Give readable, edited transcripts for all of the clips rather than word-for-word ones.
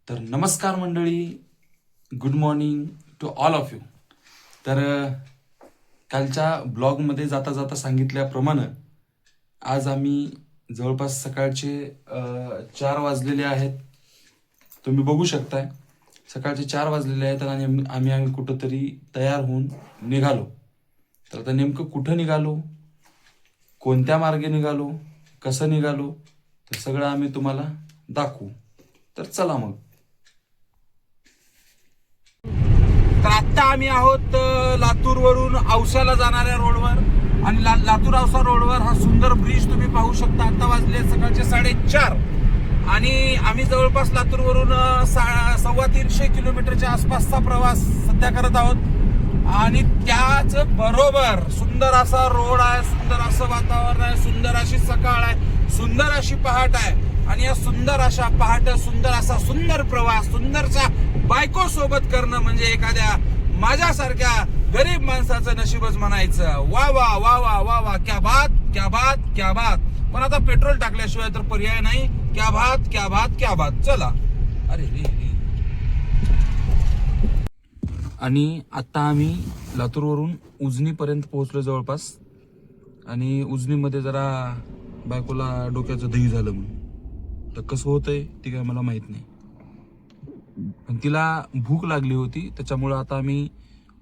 तर नमस्कार मंडळी, good morning to all of you. तर कालच्या ब्लॉगमध्ये जाता जाता सांगितल्याप्रमाणे आज आम्ही जवळपास सकाळचे 4 वाजलेले आहेत. तुम्ही बघू शकताय सकाळचे 4 वाजलेले आहेत आणि आम्ही कुठंतरी तयार होऊन निघालो. तर आता नेमकं कुठं निघालो, कोणत्या मार्गे निघालो, कसं निघालो, तर सगळं आम्ही तुम्हाला दाखवू. तर चला मग. तर आत्ता आम्ही आहोत लातूर वरून औसाला जाणाऱ्या रोडवर आणि लातूर औसा रोडवर हा सुंदर ब्रिज तुम्ही पाहू शकता. आता वाजले सकाळचे 4:30 आणि आम्ही जवळपास लातूर वरून 350 किलोमीटरच्या आसपासचा प्रवास सध्या करत आहोत. आणि त्याच बरोबर सुंदर असा रोड आहे, सुंदर असं वातावरण आहे, सुंदर अशी सकाळ आहे, सुंदर अशी पहाट आहे. आणि या सुंदर अशा पहाट, सुंदर असा सुंदर प्रवास, सुंदरचा बायको सोबत करणं म्हणजे एखाद्या माझ्यासारख्या गरीब माणसाचं नशीबच म्हणायचं. वा वा वा वा वा वा, क्या बात क्या बात क्या बात. पण आता पेट्रोल टाकल्याशिवाय तर पर्याय नाही. क्या बात क्या बात क्या बात. चला. अरे रे रे. आणि आता आम्ही लातूरवरून उजनीपर्यंत पोहोचलो जवळपास. आणि उजनीमध्ये जरा बायकोला डोक्याचं दही झालं म्हणून. तर कसं होतंय ते काय मला माहित नाही, पण तिला भूक लागली होती. त्याच्यामुळं आता आम्ही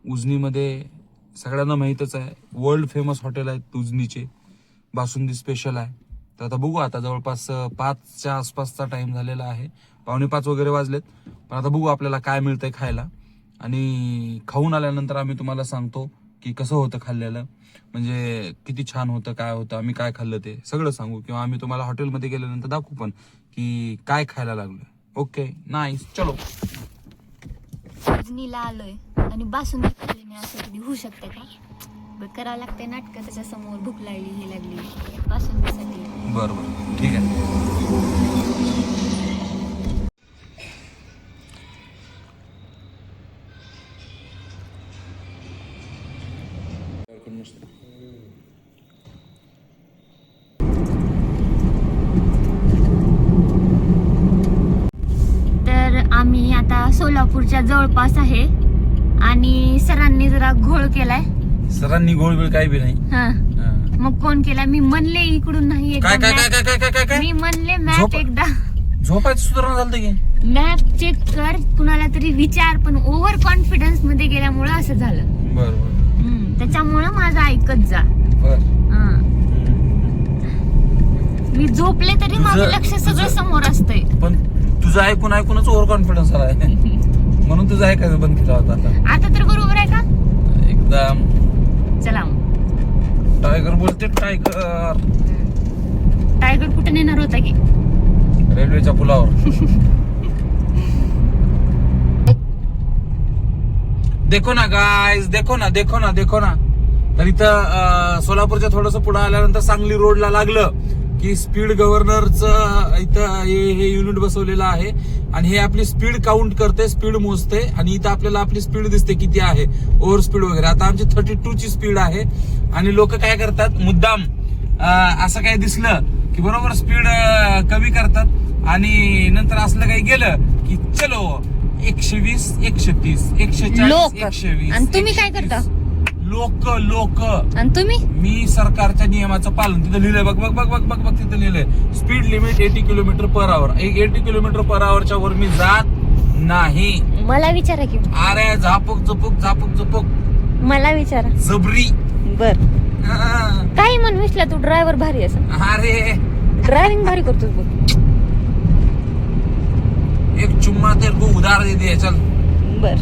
उजनीमध्ये, सगळ्यांना माहीतच आहे, वर्ल्ड फेमस हॉटेल आहेत उजनीचे, बासुंदी स्पेशल आहे. तर आता बघू, आता जवळपास 5च्या आसपासचा टाइम झालेला आहे, 4:45 वगैरे वाजलेत. पण आता बघू आपल्याला काय मिळतंय खायला. आणि खाऊन आल्यानंतर आम्ही तुम्हाला सांगतो की कसं होतं खाल्लेलं, म्हणजे किती छान होतं, काय होतं, आम्ही काय खाल्लं ते सगळं सांगू. किंवा आम्ही तुम्हाला हॉटेलमध्ये गेल्यानंतर दाखवू पण की काय खायला लागलोय. ओके, नाईस, चलो. उजनीला आलोय आणि बासुंदी खाल्ली नाही असं कधी होऊ शकतं का? करावं लागतंय नाटकं. त्याच्या समोर भूक लागली, हे लागली बासुंदीसाठी. बरोबर, ठीक आहे. आम्ही आता सोलापूरच्या जवळपास आहे आणि सरांनी जरा घोळ केलाय. सरांनी गोळ बिळ काय बी नाही. मग कोण केला? मी म्हणले इकडून नाही, काय काय काय काय काय काय काय मी म्हणले मॅप एकदा झोपायचं सुधारणा झालं की मॅप चेक कर, कुणाला तरी विचार, पण ओव्हर कॉन्फिडन्स मध्ये गेल्यामुळे असं झालं. बरोबर, त्याच्यामुळं माझं ऐकत जा. मी झोपले तरी माझं लक्ष सगळं समोर असतंय. पण तुझं ऐकूनच ओव्हर कॉन्फिडन्स आलाय म्हणून तुझं ऐकायचं बंद केलं होतं. आता तर बरोबर आहे का एकदम? चला टायगर बोलते. टायगर टायगर कुठे नेणार होता की? रेल्वेच्या पुलावर. देखो ना गाइस, देखो ना देखो ना देखो ना. तर इथं सोलापूरच्या थोडस पुढे आल्यानंतर सांगली रोडला लागलं की स्पीड गव्हर्नरचं इथं हे युनिट बसवलेलं आहे. आणि हे आपली स्पीड काउंट करते, स्पीड मोजते. आणि इथं आपल्याला आपली स्पीड दिसते किती आहे, ओव्हर स्पीड वगैरे. आता आमची 32 ची स्पीड आहे. आणि लोक काय करतात, मुद्दाम असं काही दिसलं की बरोबर स्पीड कमी करतात आणि नंतर असलं काही गेलं की चलो 120 130 140 120. आणि तुम्ही काय करता? लोक आणि तुम्ही? मी सरकारच्या नियमाचं पालन. तिथं लिहिलंय, बघ बघ बघ बघ बघ बघ, तिथं लिहिलंय speed limit 80 kilometre per hour. 80 kilometre per आवरच्या वर मी जात नाही. मला विचारा की. अरे झापूक झुपूक झापूक झुपूक मला विचारा. जबरी. बर, काही म्हण विसला, तू ड्रायव्हर भारी असं. अरे ड्रायव्हिंग भारी करतोस बघ. एक चुम्मा तेरे को उधार दे दिया, चल. बर,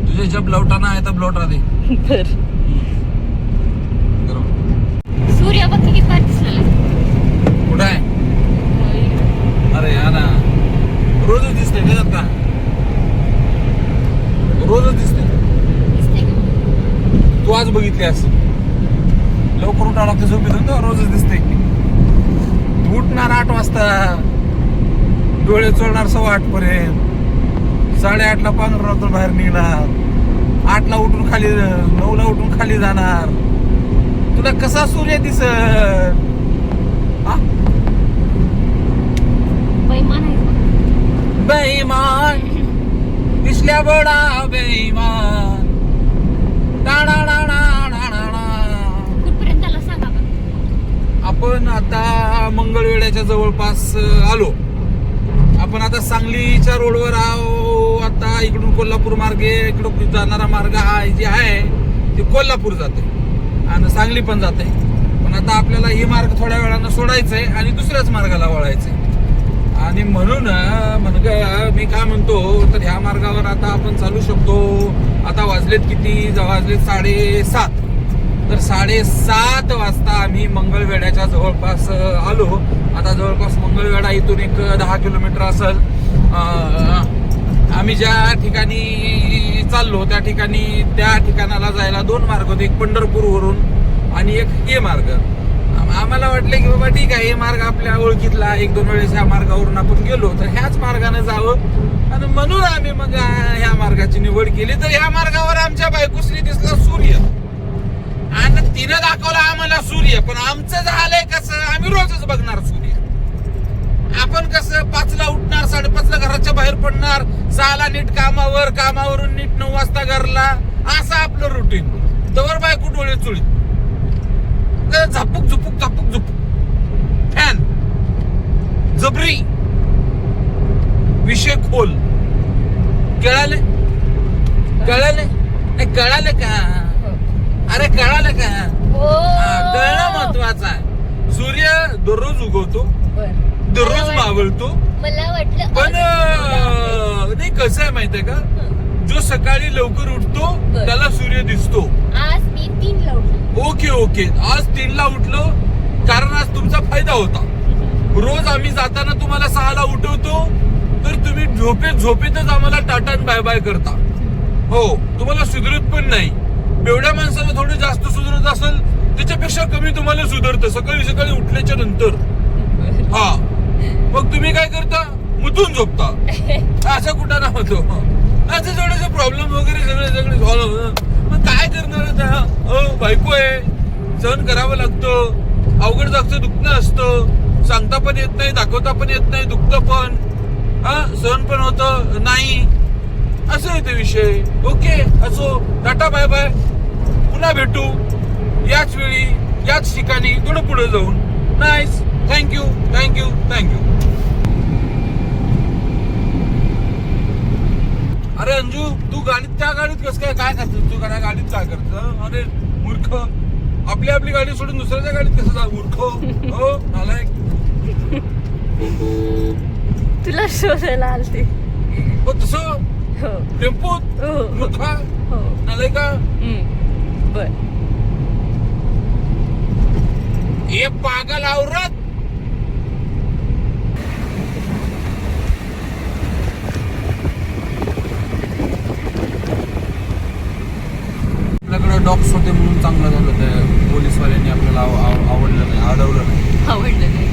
तुझे जब लौटाना है तब लौटा दे. बर. सूर्य बघ किती फार दिसलेला. कुठं आहे? अरे हा ना, रोजच दिसते त्याच्यात का? रोजच दिसते. तू आज बघितली असं लवकर उठावं लागतं झोपेतून, तर रोजच दिसते. तू उठणार 8 वाजता, डोळे चोळणार 8:15 पर्यंत, 8:30ला पांघरुणातून बाहेर निघणार, 8ला उठून खाली, 9ला उठून खाली जाणार. तुला कसा सूर्य दिसत? बेईमान आहे. बेईमान कसल्या बडा बेईमान. कुठपर्यंत आला सांगा बरं. आपण आता मंगळवेढ्याच्या जवळपास आलो. आपण आता सांगलीच्या रोडवर आहो. आता इकडून कोल्हापूर मार्गे इकडून जाणारा मार्ग हा जे आहे ते कोल्हापूर जाते आणि सांगली पण जाते. पण आता आपल्याला ही मार्ग थोड्या वेळानं सोडायचंय आणि दुसऱ्याच मार्गाला वळायचंय. आणि म्हणून मी काय म्हणतो, तर ह्या मार्गावर आता आपण चालू शकतो. आता वाजलेत किती? वाजलेत 7:30. तर 7:30 वाजता आम्ही मंगळवेढ्याच्या जवळपास आलो. आता जवळपास मंगळवेढा इथून एक 10 किलोमीटर असेल. आम्ही ज्या ठिकाणी चाललो त्या ठिकाणाला जायला 2 मार्ग होते. एक पंढरपूरवरून आणि एक हे मार्ग. आम्हाला वाटलं की बाबा ठीक आहे, हे मार्ग आपल्या ओळखीतला, 1-2 वेळेस ह्या मार्गावरून आपण गेलो तर ह्याच मार्गाने जावं. आणि म्हणून आम्ही मग ह्या मार्गाची निवड केली. तर ह्या मार्गावर आमच्या बायकोश्री दिसला सूर्य आणि तिनं दाखवला आम्हाला सूर्य. पण आमचं झालंय कसं, आम्ही रोजच बघणार सूर्य. आपण कसं 5ला उठणार, 5:30ला घराच्या बाहेर पडणार, 6ला नीट कामावरून नीट 9 वाजता घरला, असं आपलं रुटीन. तवर बायको डोळे चुळीत, झापूक झुपूक फॅन जबरी, विषय खोल. कळाले का? अरे कळालं का? कळणं महत्वाचं आहे. सूर्य दररोज उगवतो, दररोज मावळतो. मला वाटलं पण नाही, कसं आहे माहितीये का, जो सकाळी लवकर उठतो त्याला सूर्य दिसतो. आज मी 3ला उठलो. ओके, आज 3ला उठलो कारण आज तुमचा फायदा होता. रोज आम्ही जाताना तुम्हाला 6ला उठवतो, तर तुम्ही झोपेतच आम्हाला टाटा बाय बाय करता. हो, तुम्हाला सुधरत पण नाही. एवढ्या माणसाला थोडं जास्त सुधरत असेल, त्याच्यापेक्षा कमी तुम्हाला सुधरतं सकाळी उठल्याच्या नंतर. हा, मग तुम्ही काय करता? मुतून झोपता. असं कुठं ना होतो. असं थोडेसे प्रॉब्लेम वगैरे सगळे सॉल्व्ह. मग काय करणार? बायको आहे, सहन करावं लागतं. अवघड जागचं दुखणं असतं, सांगता पण येत नाही, दाखवता पण येत नाही, दुखतं पण, सहन पण होतं नाही. असं आहे ते विषय. ओके, असो, टाटा बाय बाय. पुन्हा भेटू याच वेळी याच ठिकाणी, थोडं पुढे जाऊन. नाईस. थँक्यू. अरे अंजू, तू त्या गाडीत कसं काय करतो? तू गाडीत काय करतो? अरे मूर्ख, आपली गाडी सोडून दुसऱ्याच्या गाडीत कसं जा? मूर्ख. हो, नालायक. तुला शोधायला आलते. हो, तसं टेम्पोत मूर्खा, नालायका. बर, हे पागल औरत. आपल्याकडे डॉग्स होते म्हणून चांगलं झालं. त्या पोलीसवाल्यांनी आपल्याला अडवलं नाही.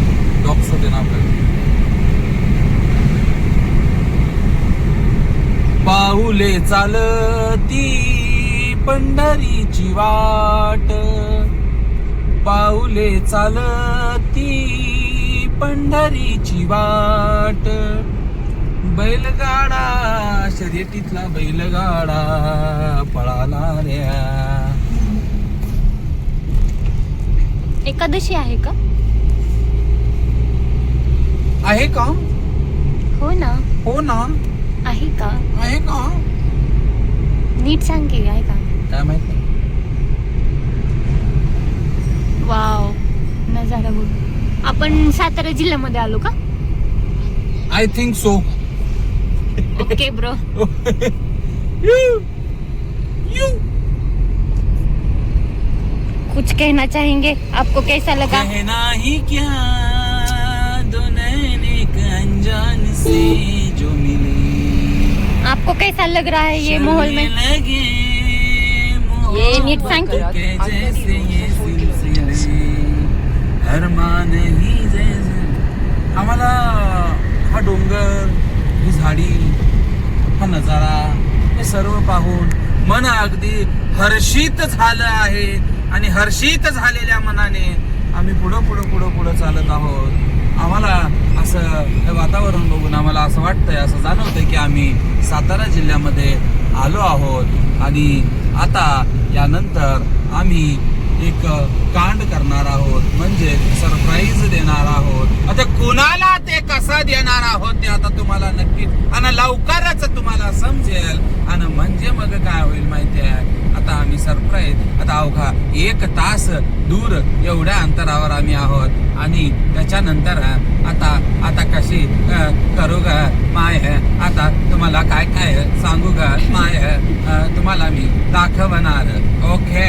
डॉग्स होते ना आपल्याकडे. पाऊले चालती पंढरीची वाट, पाऊले चालती पंढरीची वाट. बैलगाडा शर्यतीतला बैलगाडा पळाला ऱ्या. एकादशी आहे का? आहे का? हो ना. आहे का? नीट सांग की, आहे का? काय माहित नाही. वाव, नजारा बघ. आपण सातारा जिल्ह्यामध्ये आलो का? I think so. Okay bro. कुछ कहना चाहेंगे? आपको कैसा लगा? कहना ही क्या, दो नैने एक अनजान से जो मिले. आपको कैसा लग रहा है ये माहौल में? लगे ये नीट सांग की. जैसे ये सिलसिले अरमान ही जैसे. आम्हाला हा डोंगर, ही झाडी, हा नजारा, हे सर्व पाहून मन अगदी हर्षित झालं आहे. आणि हर्षित झालेल्या मनाने आम्ही पुढं चालत आहोत. आम्हाला असं हे वातावरण बघून आम्हाला असं वाटतंय, असं जाणवतंय की आम्ही सातारा जिल्ह्यामध्ये आलो आहोत आणि आता यानंतर आम्ही एक कांड करणार आहोत, म्हणजे सरप्राईज देणार आहोत. आता कुणाला ते कसा देणार आहोत ते आता तुम्हाला नक्की आणि लवकरच तुम्हाला समजेल. आणि म्हणजे मग काय होईल माहिती आहे, आता आम्ही सरप्राईज, आता अवघा 1 तास दूर एवढ्या अंतरावर आम्ही आहोत आणि त्याच्यानंतर आता कशी करू ग माय, आता तुम्हाला काय काय सांगू ग माय, तुम्हाला मी दाखवणार. ओके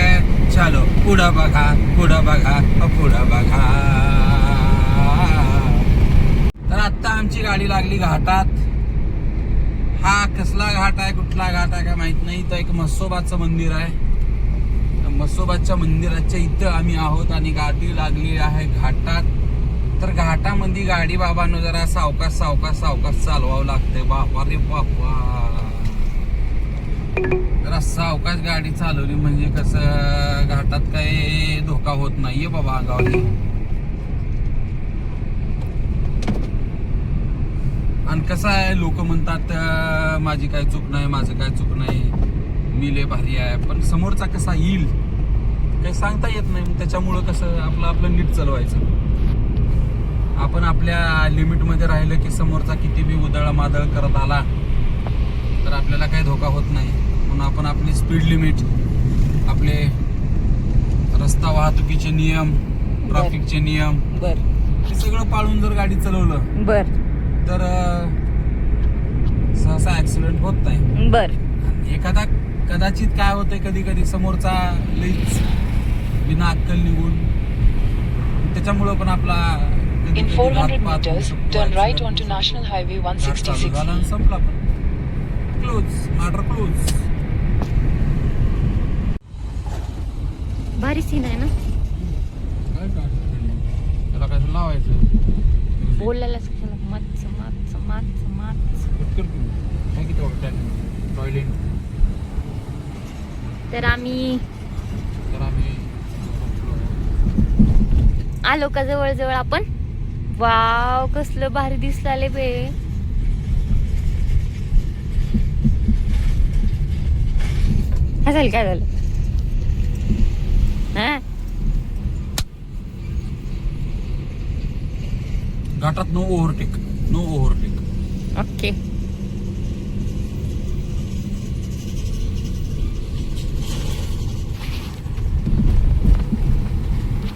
चलो पुढं बघा, पुढं बघा, पुढं बघा. तर आता आमची गाडी लागली घाटात. हा कसला घाट आहे, कुठला घाट आहे काय माहित नाही. तर एक म्हसोबाचं मंदिर आहे. म्हसोबाच्या मंदिराच्या इथं आम्ही आहोत आणि गाडी लागली आहे घाटात. तर घाटामध्ये गाडी बाबांनो जरा सावकाश सावकाश सावकाश चालवावं लागतंय. बापा रे बापा, जरा सावकाश गाडी चालवली म्हणजे कसं घाटात काही धोका होत नाहीये बाबा अंगावरती. आणि कसं आहे, लोक म्हणतात माझी काय चूक नाही, माझं काय चूक नाही, मी लय भारी आहे. पण समोरचा कसा येईल काही सांगता येत नाही. त्याच्यामुळं कसं आपलं नीट चालवायचं. आपण आपल्या लिमिटमध्ये राहिलं की समोरचा किती बी उदळ मादळ करत आला तर आपल्याला काही धोका होत नाही. म्हणून आपण आपली स्पीड लिमिट, आपले रस्ता वाहतुकीचे नियम, ट्रॅफिकचे नियम हे सगळं पाळून जर गाडी चालवलं तर सहसा ऍक्सिडेंट होत नाही. एखादा कदाचित काय होतंय, कधी कधी समोरचा लईच बिना अक्कल निघून, त्याच्यामुळं पण आपला In 400 meters, turn right onto National Highway 166. संपला पण क्लोज, मॅटर क्लोज. भारी सीन आहे ना. काय त्याला काय लावायचं बोलायला मच मच मच मच. तर आम्ही आलो का जवळ जवळ आपण. वाव कसलं भारी दिसलाले बे. काय झालं हा. घाटात no overtake, no overtake. Okay.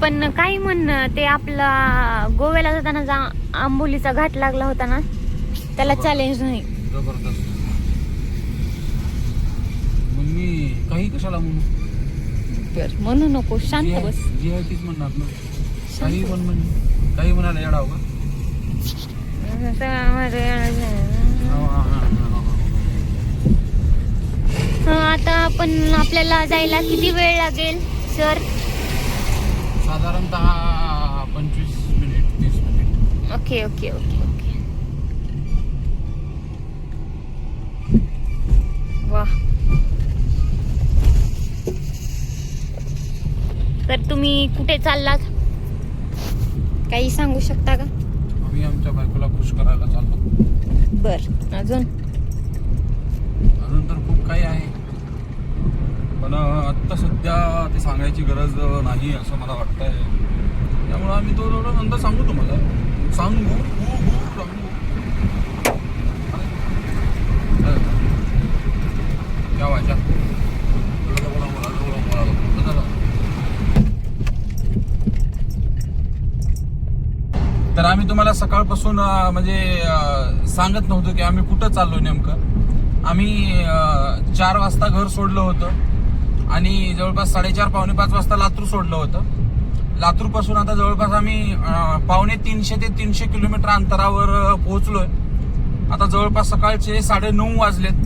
पण काही म्हण ते आपला गोव्याला जाताना आंबोलीचा घाट लागला होता ना, त्याला चॅलेंज नाही. जबरदस्त. मग मी काही कशाला म्हणू नको, शांत बस. जीआयटीच म्हणणार ना, काही पण काही म्हणाला येडा होगा. आता आपण आपल्याला जायला किती वेळ लागेल सर? साधारणतः 25 minute 30 minute. Okay okay okay okay. वा. तर तुम्ही कुठे चाललात, काही सांगू शकता का? आम्ही आमच्या बायकोला खुश करायला चाललो. बर, अजून तर खूप काही आहे, पण आत्ता सध्या ते सांगायची गरज नाही असं मला वाटतंय. त्यामुळे आम्ही तो नंतर सांगू तुम्हाला. सांगू क्या व्हायच्या. तर आम्ही तुम्हाला सकाळपासून म्हणजे सांगत नव्हतो की आम्ही कुठं चाललो नेमकं. आम्ही 4 वाजता घर सोडलं होतं आणि जवळपास 4:30 पावणे 5 वाजता लातूर सोडलं होतं. लातूर पासून आता जवळपास आम्ही 250 ते 300 किलोमीटर अंतरावर पोहोचलोय. आता जवळपास सकाळचे 9:30 वाजलेत.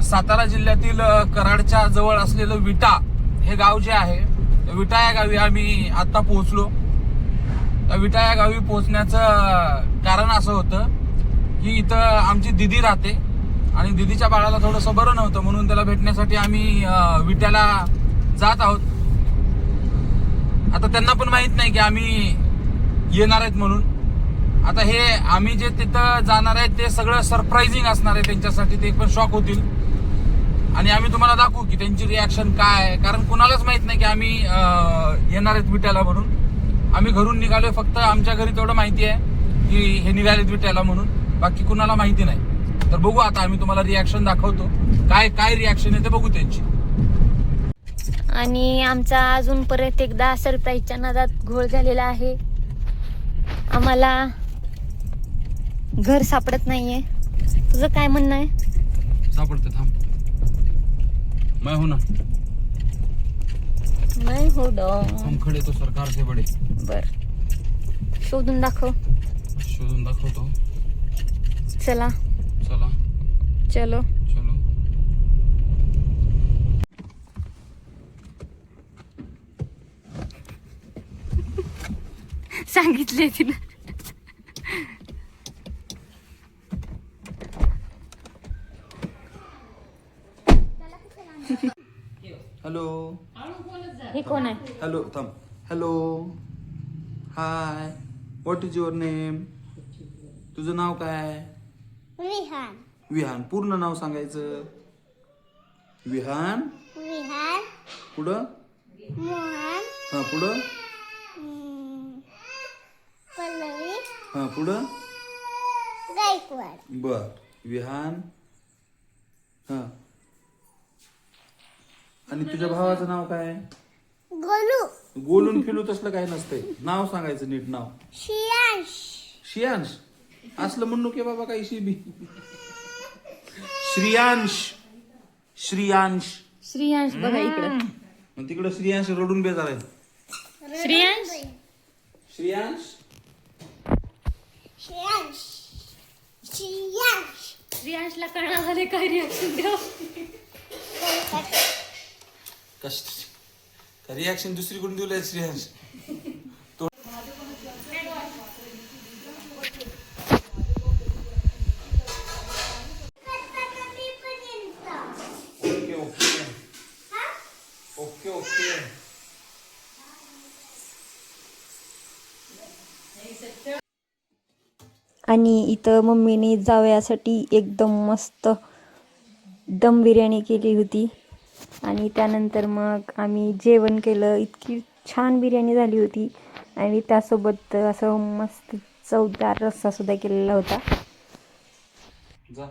सातारा जिल्ह्यातील कराडच्या जवळ असलेलं विटा हे गाव जे आहे, विटा या गावी आम्ही आता पोहोचलो. विटा या गावी पोहोचण्याचं कारण असं होतं की इथं आमची दिदी राहते आणि दिदीच्या बाळाला थोडंसं बरं नव्हतं, म्हणून त्याला भेटण्यासाठी आम्ही विट्याला जात आहोत. आता त्यांना पण माहित नाही की आम्ही येणार आहेत म्हणून. आता हे आम्ही जे तिथं जाणार आहे ते सगळं सरप्राइझिंग असणार आहे त्यांच्यासाठी, ते पण शॉक होतील. आणि आम्ही तुम्हाला दाखवू की त्यांची रिॲक्शन काय आहे, कारण कुणालाच माहित नाही की आम्ही येणार आहेत विट्याला म्हणून. आम्ही घरून निघालोय, फक्त आमच्या घरी तेवढं माहिती आहे की हे निघालेत विट्याला म्हणून, बाकी कुणाला माहिती नाही. तर बघू आता आम्ही तुम्हाला रिॲक्शन दाखवतो, काय काय रिॲक्शन आहे ते बघू त्यांची. आणि आमचा अजून परत एकदा सरप्राईजच्या नादात घोळ झालेला आहे. आम्हाला घर सापडत नाहीये. तुझं काय म्हणणं आहे? सापडते, थांब. मैं हूं ना, नाही हो हम खडे तो सरकार से बडे. बर, शोधून दाखव. शोधून दाखवतो. चला चला, चलो. चलो. सांगितले तिनं. हॅलो, हे कोण आहे? हॅलो, थांब. Hello, high, what is your name? तुझं नाव काय? विहान. विहान. पूर्ण नाव सांगायचं. विहान. विहान. पुढं. मोहन. हा, पुढं. पल्लवी. हा, पुढं. गायकवाड. बर, विहान. हा, आणि तुझ्या भावाचं नाव काय? गोलू. गोलून फिलू तसलं काही नसतंय. नाव सांगायचं नीट नाव. शियांश. श्रियांश. असलं म्हणू की बाबा काही शिबी. श्रियांश. श्रियांश. श्रेयांश बघा इकडं. मग तिकडं श्रियांश रडून बेजार आहे. श्रेयांश. श्रियांश. शियांश. शियांश. श्रेयांशला कळणार झाले काय रिॲक्शन द्या. रिॲक्शन दुसरीकडून दिलंय Shriyansh. Okay okay okay okay. आणि इथं मम्मीने जावयासाठी एकदम मस्त दम बिर्याणी केली होती. आणि त्यानंतर मग आम्ही जेवण केलं. इतकी छान बिर्याणी झाली होती. आणि त्यासोबत असं मस्त चवदार रस्सासुद्धा केलेला होता. जा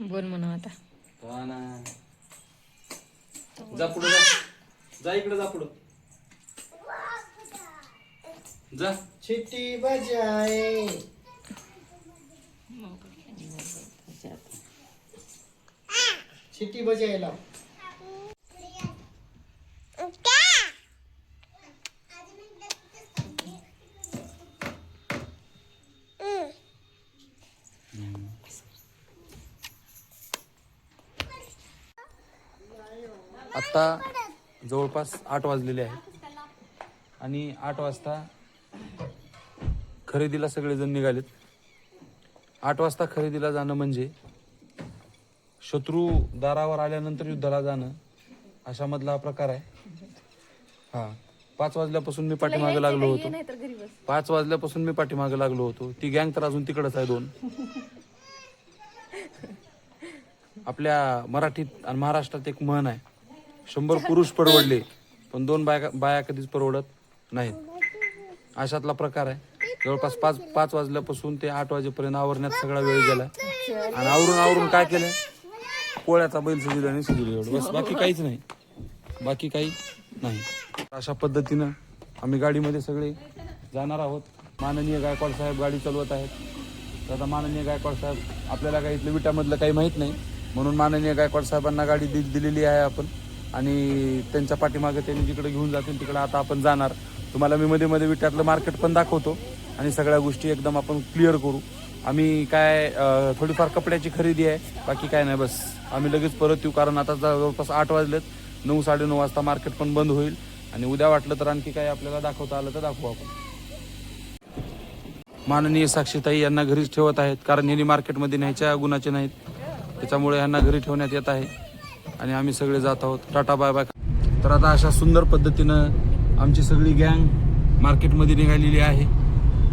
बोल म्हणा आता. हा ना, जा पुढे, जा. जा इकडे, जा पुढं. जा. चिट्टी बजाए. चिट्टी बजायला. आत्ता जवळपास 8 वाजलेले आहेत आणि 8 वाजता खरेदीला सगळेजण निघालेत. 8 वाजता खरेदीला जाणं म्हणजे शत्रू दारावर आल्यानंतर युद्धाला जाणं अशा मधला हा प्रकार आहे. हा, 5 वाजल्यापासून मी पाठीमागे लागलो होतो. 5 वाजल्यापासून मी पाठीमागे लागलो होतो. ती गँग तर अजून तिकडच आहे 2. आपल्या मराठीत आणि महाराष्ट्रात एक म्हण आहे, 100 पुरुष परवडले पण 2 बाया कधीच परवडत नाहीत. अशातला प्रकार आहे. जवळपास 5 वाजल्यापासून ते 8 वाजेपर्यंत आवरण्यात सगळा वेळ गेला. आणि आवरून काय केलं, पोळ्याचा बैल सजवला आणि सजवलं एवढं बस, बाकी काहीच नाही, बाकी काही नाही. अशा पद्धतीनं आम्ही गाडीमध्ये सगळे जाणार आहोत. माननीय गायकवाड साहेब गाडी चालवत आहेत. तर आता माननीय गायकवाड साहेब, आपल्याला काही इथलं विटामधलं काही माहीत नाही म्हणून माननीय गायकवाड साहेबांना गाडी दिलेली आहे आपण. आणि त्यांच्या पाठीमागे त्यांनी जिकडे घेऊन जातील तिकडे आता आपण जाणार. तुम्हाला मी मध्ये मध्ये विट्यातलं मार्केट पण दाखवतो आणि सगळ्या गोष्टी एकदम आपण क्लिअर करू. आम्ही काय थोडीफार कपड्याची खरेदी आहे, बाकी काय नाही. बस आम्ही लगेच परत येऊ, कारण आता जवळपास 8 वाजलेत. 9 साडेनऊ वाजता मार्केट पण बंद होईल. आणि उद्या वाटलं तर आणखी काय आपल्याला दाखवता आलं तर दाखवू आपण. माननीय साक्षीताई यांना घरीच ठेवत आहेत, कारण यांनी मार्केटमध्ये न्यायच्या गुणाचे नाहीत, त्याच्यामुळे यांना घरी ठेवण्यात येत आहे. आणि आम्ही सगळे जात आहोत. Tata bye bye. तर आता अशा सुंदर पद्धतीनं आमची सगळी गँग मार्केटमध्ये निघालेली आहे.